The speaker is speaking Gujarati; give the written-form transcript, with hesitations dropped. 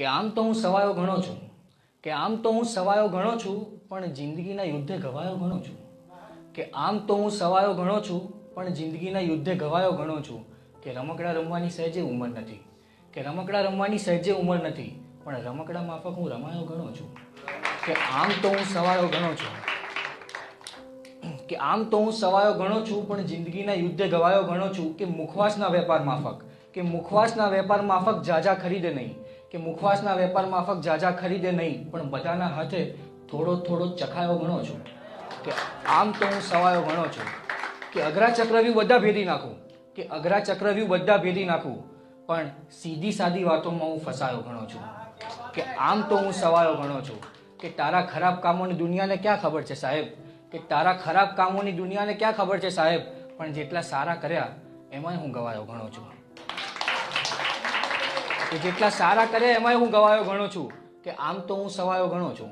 કે આમ તો હું સવાયો ઘણો છું, કે આમ તો હું સવાયો ઘણો છું, પણ જિંદગીના યુદ્ધે ગવાયો ઘણો છું. કે આમ તો હું સવાયો ઘણો છું, પણ જિંદગીના યુદ્ધે ગવાયો ઘણો છું. કે રમકડા રમવાની સહેજે ઉંમર નથી, કે રમકડા રમવાની સહેજે ઉંમર નથી, પણ રમકડા માફક હું રમાયો ઘણો છું. કે આમ તો હું સવાયો ઘણો છું, કે આમ તો હું સવાયો ઘણો છું, પણ જિંદગીના યુદ્ધે ગવાયો ઘણો છું. કે મુખવાસના વેપાર માફક, કે મુખવાસના વેપાર માફક જાજા ખરીદે નહીં, કે મુખવાસના વેપાર માફક જાજા ખરીદે નહીં, પણ બધાના હાથે થોડો થોડો ચખાયો ઘણો છું. કે આમ તો હું સવાયો ઘણો છું, કે અઘરા ચક્રવ્યૂહ બધા ભેદી નાખું, કે અઘરા ચક્રવ્યૂહ બધા ભેદી નાખું, પણ સીધી સાદી વાતોમાં હું ફસાયો ઘણો છું. કે આમ તો હું સવાયો ઘણો છું, કે તારા ખરાબ કામોની દુનિયાને ક્યાં ખબર છે સાહેબ, કે તારા ખરાબ કામોની દુનિયાને ક્યાં ખબર છે સાહેબ, પણ જેટલા સારા કર્યા એમાંય હું ગવાયો ઘણો છું. કે જેટલા સારા કર્યા એમાંય હું ગવાયો ઘણો છું. કે આમ તો હું સવાયો ઘણો છું.